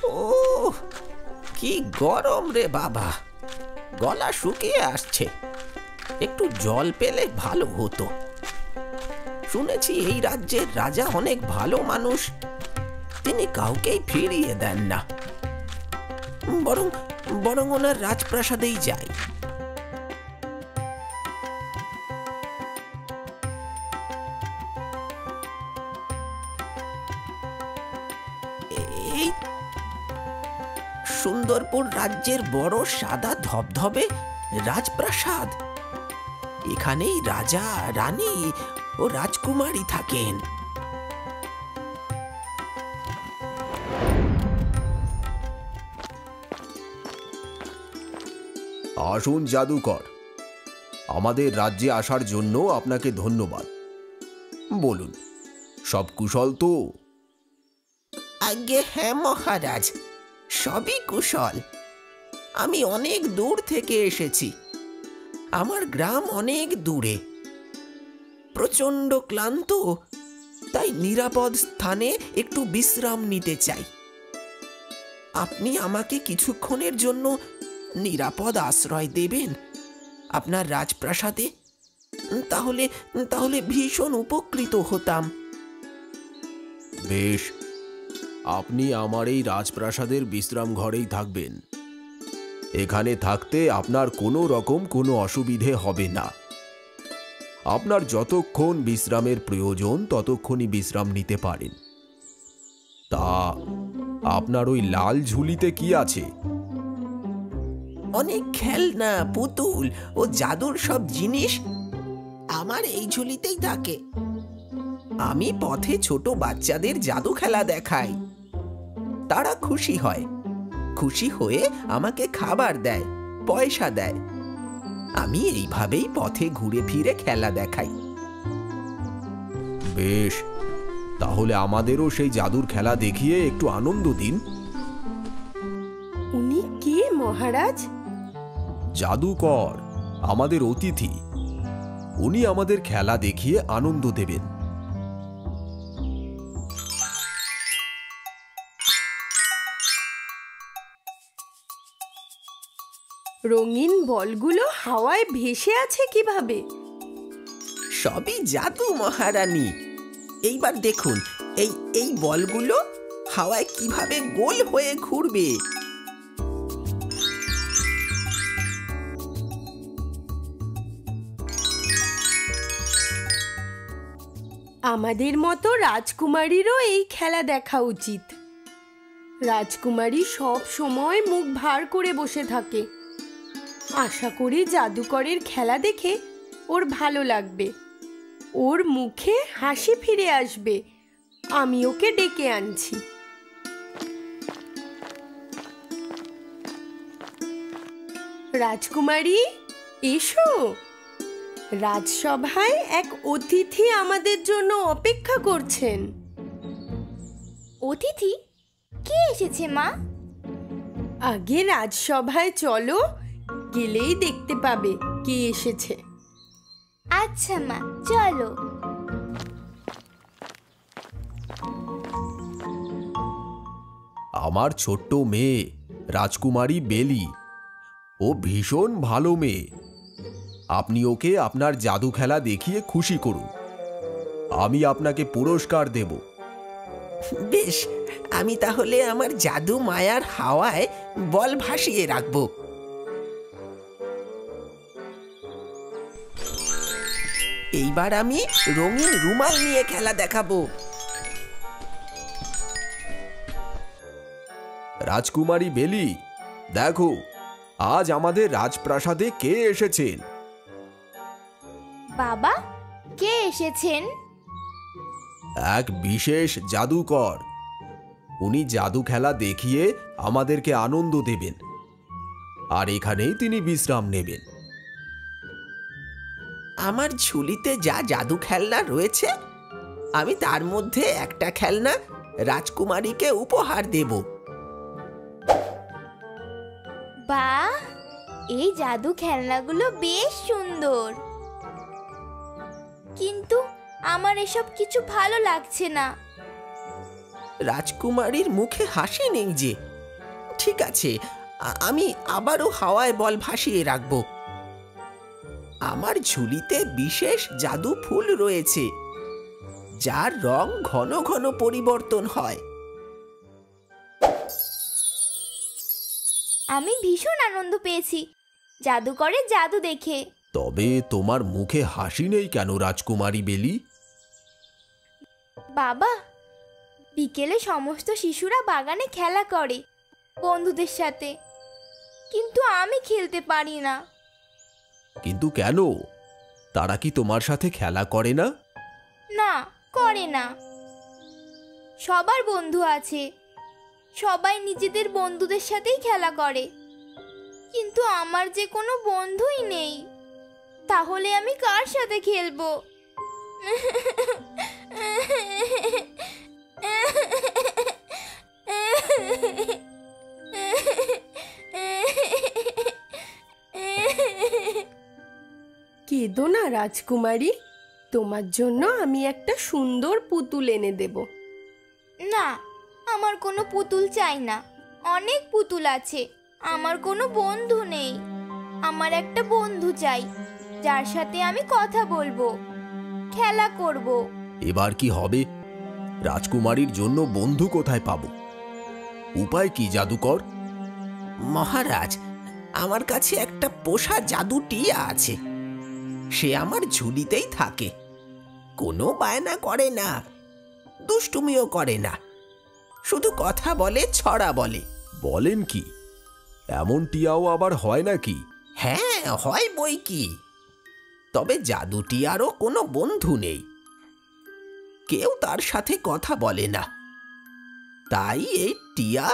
ও কি গরম রে বাবা, গলা শুকিয়ে আসছে। একটু জল পেলে ভালো হতো। শুনেছি এই রাজ্যের রাজা অনেক ভালো মানুষ, তিনি কাউকেই ফিরিয়ে দেন না। বরং বরং ওনার রাজপ্রাসাদেই যাই। এই সুন্দরপুর রাজ্যের বড় সাদা ধবধবে রাজপ্রাসাদ। এখানেই রাজা, রানী ও রাজকুমারী থাকেন। আসুন জাদুকর, আমাদের রাজ্যে আসার জন্য আপনাকে ধন্যবাদ। বলুন, সব কুশল তো? আজ্ঞে হ্যাঁ মহারাজ, সবই কুশল। আমি অনেক দূর থেকে এসেছি। আমার গ্রাম অনেক দূরে। প্রচণ্ড ক্লান্ত, তাই নিরাপদ স্থানে একটু বিশ্রাম নিতে চাই। আপনি আমাকে কিছুক্ষণের জন্য নিরাপদ আশ্রয় দেবেন আপনার রাজপ্রাসাদে? তাহলে তাহলে ভীষণ উপকৃত হতাম। বেশ, আপনি আমার এই রাজপ্রাসাদের বিশ্রাম ঘরেই থাকবেন। এখানে থাকতে আপনার কোনো রকম কোনো অসুবিধে হবে না। আপনার যতক্ষণ বিশ্রামের প্রয়োজন ততক্ষণই বিশ্রাম নিতে পারেন। তা আপনার ওই লাল ঝুলিতে কি আছে? অনেক খেলনা, পুতুল ও জাদুর সব জিনিস আমার এই ঝুলিতেই থাকে। আমি পথে ছোট বাচ্চাদের জাদু খেলা দেখাই। তারা খুশি হয়। খুশি হয়ে আমাকে খাবার দেয়, পয়সা দেয়। আমি এইভাবেই পথে ঘুরে ফিরে খেলা দেখাই। বেশ, তাহলে আমাদেরও সেই জাদুর খেলা দেখিয়ে একটু আনন্দ দিন। উনি কে মহারাজ? জাদুকর, আমাদের অতিথি। উনি আমাদের খেলা দেখিয়ে আনন্দ দেবেন। রঙিন বলগুলো হাওয়ায় ভেসে আছে কিভাবে? সবই জাদু মহারানী। এইবার দেখুন, এই এই বলগুলো হাওয়ায় কিভাবে গোল হয়ে ঘুরবে। আমাদের মতো রাজকুমারীরও এই খেলা দেখা উচিত। রাজকুমারী সব সময় মুখ ভার করে বসে থাকে। আশা করি জাদুকরের খেলা দেখে ওর ভালো লাগবে, ওর মুখে হাসি ফিরে আসবে। আমি ওকে ডেকে আনছি। রাজকুমারী, এসো। রাজসভায় এক অতিথি আমাদের জন্য অপেক্ষা করছেন। অতিথি? কে এসেছে মা? আগে রাজসভায় চলো, গেলেই দেখতে পাবে কে এসেছে। আচ্ছা মা, চলো। আমার ছোট্ট মেয়ে রাজকুমারী বেলি, ও ভীষণ ভালো মেয়ে। আপনি ওকে আপনার জাদু খেলা দেখিয়ে খুশি করুন। আমি আপনাকে পুরস্কার দেব। বেশ, আমি তাহলে আমার জাদু মায়ার হাওয়ায় বল ভাসিয়ে রাখব। এইবার আমি রঙিন রুমাল নিয়ে খেলা দেখাবো। রাজকুমারী বেলি, দেখো আজ আমাদের রাজপ্রাসাদে কে এসেছেন। বাবা, কে এসেছেন? এক বিশেষ জাদুকর। উনি জাদু খেলা দেখিয়ে আমাদেরকে আনন্দ দেবেন, আর এখানেই তিনি বিশ্রাম নেবেন। আমার ঝুলিতে যা জাদু খেলনা রয়েছে, আমি তার মধ্যে একটা খেলনা রাজকুমারীকে উপহার দেব। বাহ, এই জাদু খেলনাগুলো বেশ সুন্দর, কিন্তু আমার এসব কিছু ভালো লাগছে না। রাজকুমারীর মুখে হাসি নেই যে। ঠিক আছে, আমি আবারও হাওয়ায় বল ভাসিয়ে রাখব। আমার ঝুলিতে বিশেষ জাদু ফুল রয়েছে, যার রং ঘন ঘন পরিবর্তন হয়। আমি ভীষণ আনন্দ পেয়েছি জাদুকরের জাদু দেখে। তবে তোমার মুখে হাসি নেই কেন রাজকুমারী বেলি? বাবা, বিকেলে সমস্ত শিশুরা বাগানে খেলা করে বন্ধুদের সাথে, কিন্তু আমি খেলতে পারি না। কিন্তু কেন? তারা কি তোমার সাথে খেলা করে না? না, করে না। সবার বন্ধু আছে, সবাই নিজেদের বন্ধুদের সাথেই খেলা করে, কিন্তু আমার যে কোনো বন্ধুই নেই। তাহলে আমি কার সাথে খেলবো? কেঁদো না রাজকুমারী, তোমার জন্য আমি একটা সুন্দর পুতুল এনে দেব। না, আমার কোনো পুতুল চাই না। অনেক পুতুল আছে, আমার কোনো বন্ধু নেই। আমার একটা বন্ধু চাই, যার সাথে আমি কথা বলবো, খেলা করব। এবার কি হবে? রাজকুমারীর জন্য বন্ধু কোথায় পাবো? উপায় কি জাদুকর? মহারাজ, আমার কাছে একটা পোষা জাদু টিয়া আছে। সে আমার ঝুলিতেই থাকে, কোনো বায়না করে না, দুষ্টুমিও করে না, শুধু কথা বলে, ছড়া বলে। বলেন কি? এমন টিয়াও আবার হয় নাকি? হ্যাঁ, হয় বই কি। তবে জাদু টিয়ারও কোনো বন্ধু নেই, কেউ তার সাথে কথা বলে না। তাই এই টিয়া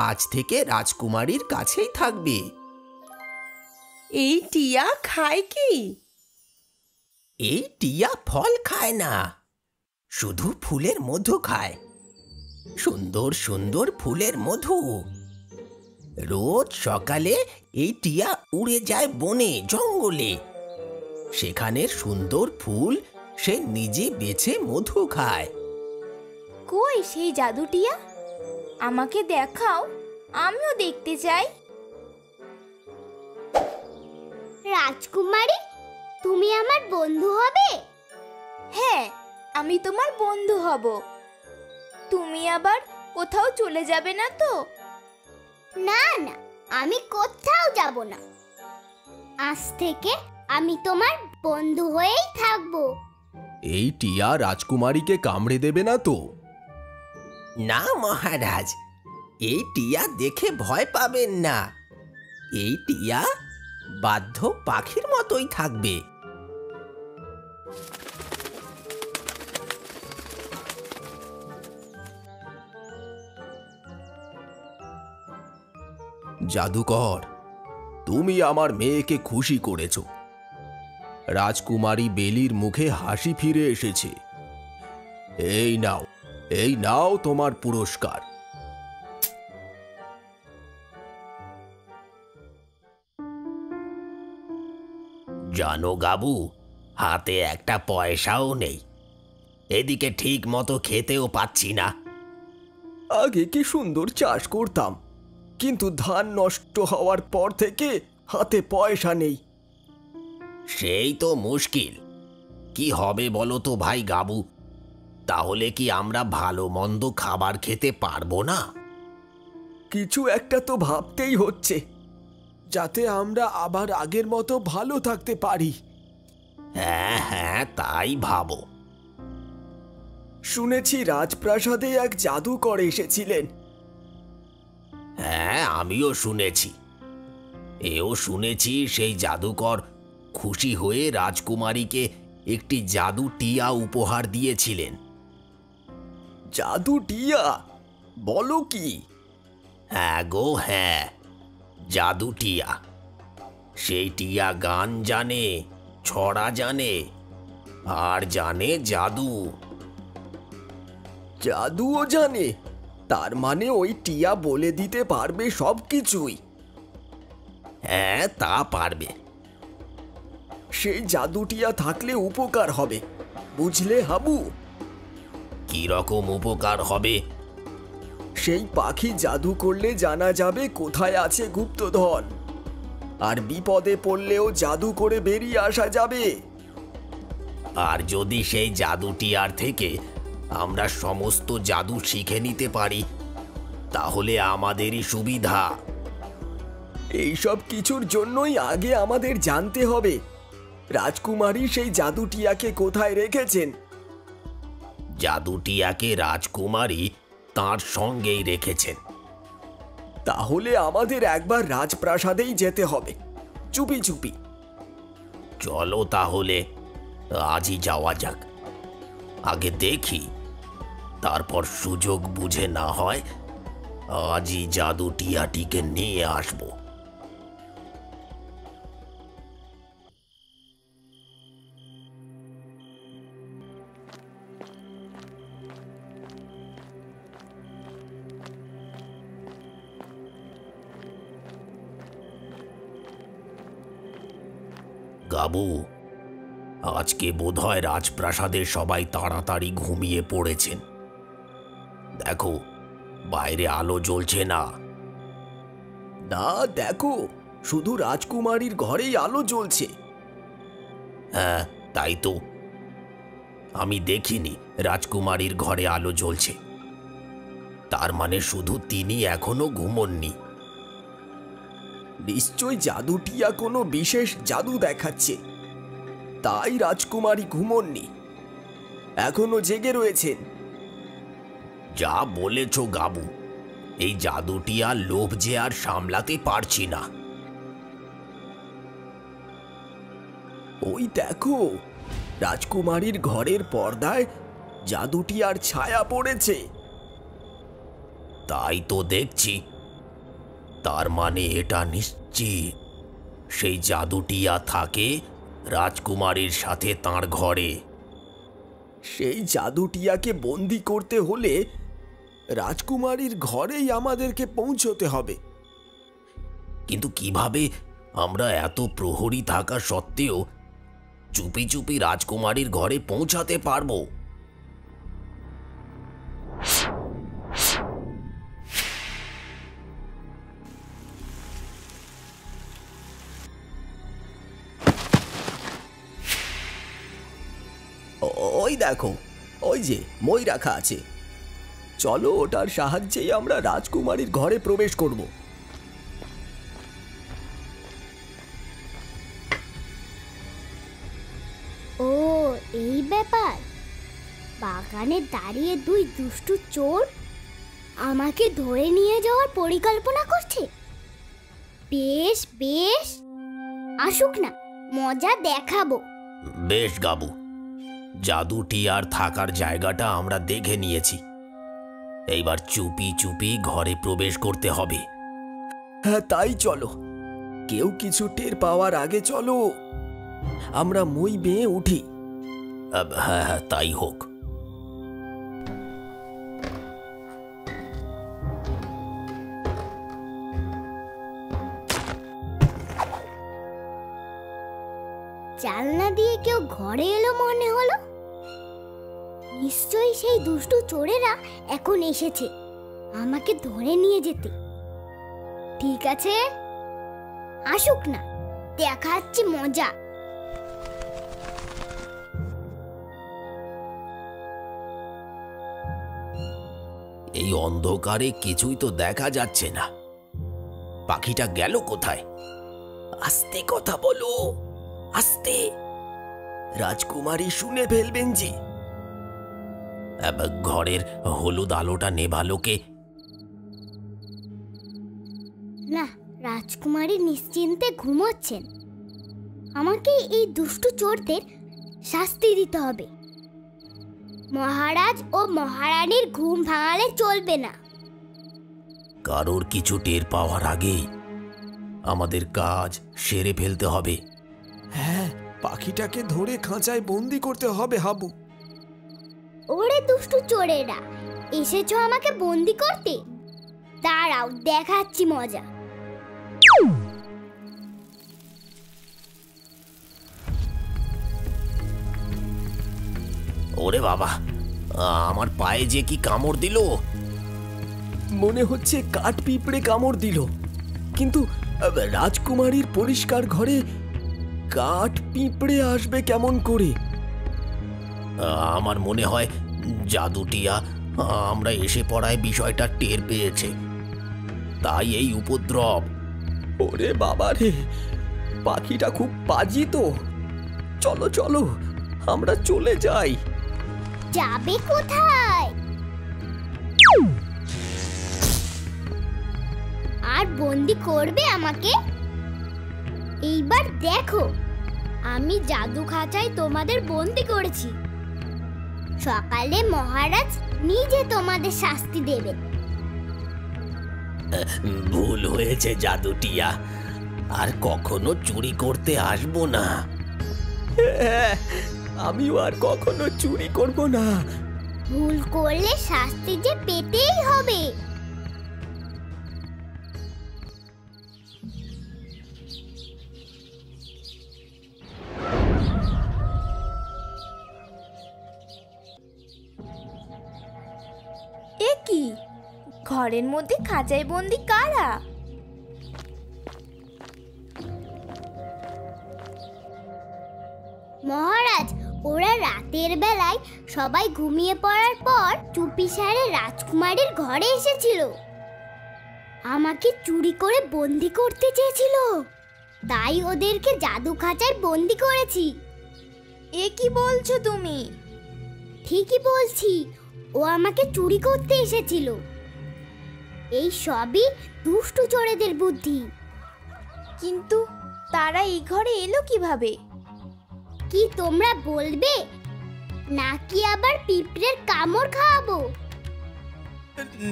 আজ থেকে রাজকুমারীর কাছেই থাকবে। এই টিয়া খায় কি? এই টিয়া ফল খায় না, শুধু ফুলের মধু খায়। সুন্দর সুন্দর ফুলের মধু। রোজ সকালে এই টিয়া উড়ে যায় বনে জঙ্গলে, সেখানের সুন্দর ফুল সে নিজে বেছে মধু খায়। কই সেই জাদুটিয়া? আমাকে দেখাও, আমিও দেখতে চাই। রাজকুমারী, তুমি আমার বন্ধু হবে? হ্যাঁ, আমি তোমার বন্ধু হব। তুমি আবার কোথাও চলে যাবে না তো? না না, আমি কোথাও যাব না। আজ থেকে আমি তোমার বন্ধু হয়েই থাকবো। এই টিয়া রাজকুমারীকে কামড়ে দেবে না তো? না মহারাজ, এই টিয়া দেখে ভয় পাবেন না। এই টিয়া বাধ্য পাখির মতোই থাকবে। জাদুকর, তুমি আমার মেয়েকে খুশি করেছ। রাজকুমারী বেলির মুখে হাসি ফিরে এসেছে। এই নাও, এই নাও তোমার পুরস্কার। জানো গাবু, হাতে একটা পয়সাও নেই, এদিকে ঠিক মতো খেতেও পাচ্ছি না। আগে কি সুন্দর চাষ করতাম, কিন্তু ধান নষ্ট হওয়ার পর থেকে হাতে পয়সা নেই। সেই তো মুশকিল। কি হবে বলো তো ভাই গাবু? তাহলে কি আমরা ভালো মন্দ খাবার খেতে পারবো না? কিছু একটা তো ভাবতেই হচ্ছে, যাতে আমরা আবার আগের মতো ভালো থাকতে পারি। হ্যাঁ হ্যাঁ, তাই ভাবো। শুনেছি রাজপ্রাসাদে এক জাদুকর এসেছিলেন। হ্যাঁ, আমিও শুনেছি। এও শুনেছি সেই জাদুকর খুশি হয়ে রাজকুমারীকে একটি জাদু টিয়া উপহার দিয়েছিলেন। জাদু টিয়া? বলো কি? হ্যাঁ গো হ্যাঁ, জাদু টিয়া। সেই টিয়া গান জানে, ছড়া জানে, আর জানে জাদু। জাদুও জানে? তার মানে ওই টিয়া বলে দিতে পারবে সব কিছুই? হ্যাঁ, তা পারবে। সেই জাদু টিয়া থাকলে উপকার হবে। বুঝলে হাবু? কি রকম উপকার হবে? সেই পাখি জাদু করলে জানা যাবে কোথায় আছে গুপ্তধন, আর বিপদে পড়লেও জাদু করে বেরিয়ে আসা যাবে। আর যদি সেই জাদুটিয়ার থেকে আমরা সমস্ত জাদু শিখে নিতে পারি, তাহলে আমাদেরই সুবিধা। এইসব কিছুর জন্যই আগে আমাদের জানতে হবে রাজকুমারী সেই জাদুটিয়াকে কোথায় রেখেছেন। জাদুটিয়াকে রাজকুমারী তার সঙ্গেই রেখেছেন। তাহলে আমাদের একবার রাজপ্রাসাদেই যেতে হবে, চুপি চুপি। চলো তাহলে আজই যাওয়া যাক। আগে দেখি, তারপর সুযোগ বুঝে না হয় আজই জাদুটিয়াটিকে নিয়ে আসবো। গাবু, আজকে বোধহয় রাজপ্রাসাদের সবাই তাড়াতাড়ি ঘুমিয়ে পড়েছেন। দেখো, বাইরে আলো জ্বলছে না। না, দেখো, শুধু রাজকুমারীর ঘরেই আলো জ্বলছে। হ্যাঁ, তাই তো। আমি দেখিনি রাজকুমারীর ঘরে আলো জ্বলছে। তার মানে শুধু তিনি এখনো ঘুমোননি। নিশ্চয় জাদুটিয়া কোনো বিশেষ জাদু দেখাচ্ছে, তাই রাজকুমারী ঘুমোননি, এখনো জেগে রয়েছেন। যা বলেছ গাবু, এই জাদুটিয়ার লোভ যে আর সামলাতে পারছি না। ওই দেখো, রাজকুমারীর ঘরের পর্দায় জাদুটিয়ার ছায়া পড়েছে। তাই তো দেখছি। তার মানে এটা নিশ্চিত সেই জাদুটিয়া থাকে রাজকুমারীর সাথে তার ঘরে। সেই জাদুটিয়াকে বন্দি করতে হলে রাজকুমারীর ঘরেই আমাদেরকে পৌঁছতে হবে। কিন্তু কিভাবে আমরা এত প্রহরী থাকা সত্ত্বেও চুপি চুপি রাজকুমারীর ঘরে পৌঁছাতে পারবো? ওই দেখো, ওই যে মই রাখা আছে, চলো ওটার সাহায্যেই আমরা রাজকুমারীর ঘরে প্রবেশ করব। ও, এই ব্যাপার। বাগানে দাঁড়িয়ে দুই দুষ্টু চোর আমাকে ধরে নিয়ে যাওয়ার পরিকল্পনা করছে। বেশ বেশ, আসুক না, মজা দেখাবো। বেশ গাবু, জাদুটিয়ার থাকার জায়গাটা আমরা দেখে নিয়েছি। এইবার চুপি চুপি ঘরে প্রবেশ করতে হবে। হ্যাঁ, তাই চলো। কেউ কিছু টের পাওয়ার আগে চলো, আমরা মই বেয়ে উঠি। হ্যাঁ হ্যাঁ, তাই হোক। জানলা দিয়ে কেউ ঘরে এলো মনে হলো। নিশ্চয়ই সেই দুষ্টু চোরেরা এখন এসেছে আমাকে ধরে নিয়ে যেতে। ঠিক আছে, আসুক না, দেখাচ্ছি মজা। এই অন্ধকারে কিছুই তো দেখা যাচ্ছে না। পাখিটা গেল কোথায়? আস্তে কথা বলো, আস্তে, রাজকুমারী শুনে ফেলবেন যে। ঘরের হলুদ আলোটা নেভালো কে? না, রাজকুমারী নিশ্চিন্তে ঘুমোচ্ছেন। আমাকে এই দুষ্টু চোরদের শাস্তি দিতে হবে। মহারাজ ও মহারানীর ঘুম ভাঙালে চলবে না। কারোর কিছু টের পাওয়ার আগেই আমাদের কাজ সেরে ফেলতে হবে। হ্যাঁ, পাখিটাকে ধরে খাঁচায় বন্দি করতে হবে হাবু। ওরে দুষ্টু চোরেরা, এসেছো আমাকে বন্দি করতে? দাঁড়াও, দেখাচ্ছি মজা। ওরে বাবা, আমার পায়ে যে কি কামড় দিল! মনে হচ্ছে কাঠ পিঁপড়ে কামড় দিল, কিন্তু রাজকুমারীর পরিষ্কার ঘরে কাঠ পিঁপড়ে আসবে কেমন করে? আমার মনে হয় জাদুটিয়া আমরা এসে পড়ায় বিষয়টা টের পেয়েছে, তাই এই উপদ্রব। ওরে বাবা রে, পাখিটা খুব পাজি তো। চলো চলো, আমরা চলে যাই। যাবে কোথায়? আর বন্দি করবে আমাকে? এইবার দেখো, আমি জাদু খাঁচায় তোমাদের বন্দি করেছি। সকালে মহারাজ নিজে তোমাদের শাস্তি দেবে। ভুল হয়েছে জাদুটিয়া, আর কখনো চুরি করতে আসবো না। আমিও আর কখনো চুরি করব না। ভুল করলে শাস্তি যে পেতেই হবে। এ কি, ঘরের মধ্যে খাঁচায় বন্দি কারা? মহারাজ, ওরা রাতের বেলায় সবাই ঘুমিয়ে পড়ার পর চুপিসারে রাজকুমারীর ঘরে এসেছিল। আমাকে চুরি করে বন্দি করতে চেয়েছিল, তাই ওদেরকে জাদু খাঁচায় বন্দি করেছি। এ কি বলছো তুমি? ঠিকই বলছি, ও আমাকে চুরি করতে এসেছিল। এই সবই দুষ্টু চোরেদের বুদ্ধি। কিন্তু তারা এই ঘরে এলো কিভাবে? কি তোমরা বলবে, নাকি আবার পিঁপড়ের কামড় খাওয়াবো?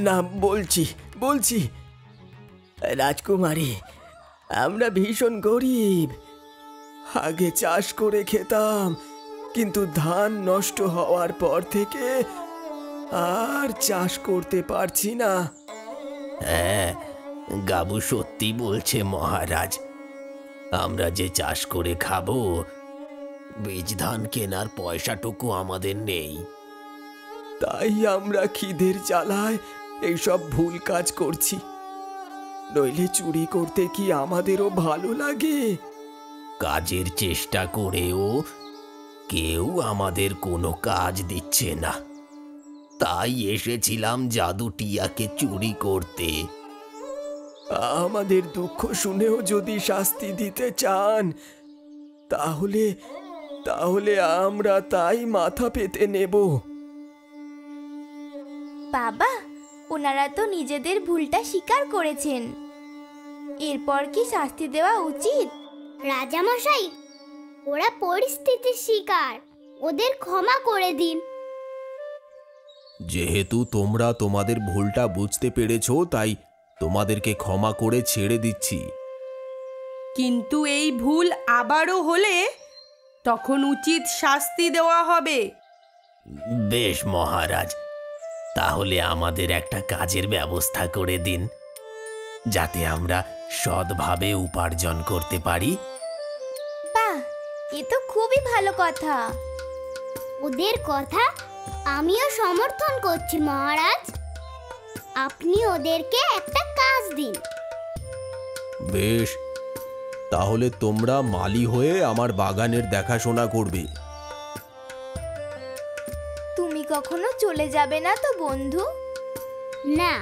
না, বলছি বলছি রাজকুমারী, আমরা ভীষণ গরিব। আগে চাষ করে খেতাম, কিন্তু ধান নষ্ট হওয়ার পর থেকে আর চাষ করতে পারছি না। হ্যাঁ, গাবু সত্যি বলছে মহারাজ, আমরা যে চাষ করে খাবো, বীজ ধান কেনার পয়সাটুকু আমাদের নেই। তাই আমরা খিদের জ্বালায় এইসব ভুল কাজ করছি। নইলে চুরি করতে কি আমাদেরও ভালো লাগে? কাজের চেষ্টা করেও কেউ আমাদের কোনো কাজ দিচ্ছে না, তাই এসেছিলাম জাদুটিয়াকে চুরি করতে। আমাদের দুঃখ শুনেও যদি শাস্তি দিতে চান, তাহলে তাহলে আমরা তাই মাথা পেতে নেব। বাবা, ওনারা তো নিজেদের ভুলটা স্বীকার করেছেন, এরপর কি শাস্তি দেওয়া উচিত? রাজামশাই, ওরা পরিস্থিতির শিকার, ওদের ক্ষমা করে দিন। যেহেতু তোমরা তোমাদের ভুলটা বুঝতে পেরেছো, তাই তোমাদেরকে ক্ষমা করে ছেড়ে দিচ্ছি। কিন্তু এই ভুল আবারও হলে তখন উচিত শাস্তি দেওয়া হবে। বেশ মহারাজ, তাহলে আমাদের একটা কাজের ব্যবস্থা করে দিন, যাতে আমরা সৎভাবে উপার্জন করতে পারি। বাহ, এ তো খুবই ভালো কথা। ওদের কথা আমিও সমর্থন করছি মহারাজ। আপনি ওদেরকে একটা কাজ দিন। বেশ, তাহলে তোমরা মালি হয়ে আমার বাগানের দেখাশোনা করবে। তুমি কখনো চলে যাবে না তো বন্ধু? না,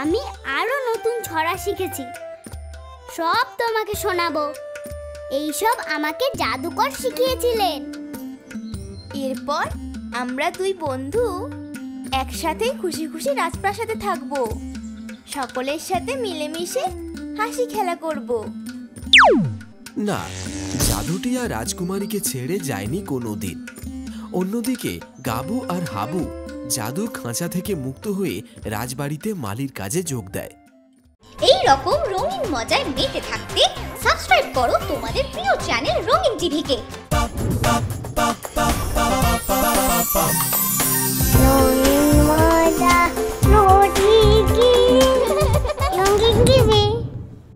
আমি আরো নতুন ছড়া শিখেছি, সব তোমাকে শোনাবো। এইসব আমাকে জাদুকর শিখিয়েছিলেন। এরপর আমরা দুই বন্ধু একসাথে খুশি খুশি রাজপ্রাসাদে থাকবো, সকলের সাথে মিলেমিশে হাসি খেলা করব। না, জাদুটিয়া রাজকুমারীকে ছেড়ে যায়নি কোনোদিন। অন্যদিকে গাবু আর হাবু জাদুর খাঁচা থেকে মুক্ত হয়ে রাজবাড়িতে মালির কাজে যোগ দেয়। এই রকম রঙিন মজায় মেতে থাকতে সাবস্ক্রাইব করো তোমাদের প্রিয় চ্যানেল রঙিন টিভিকে।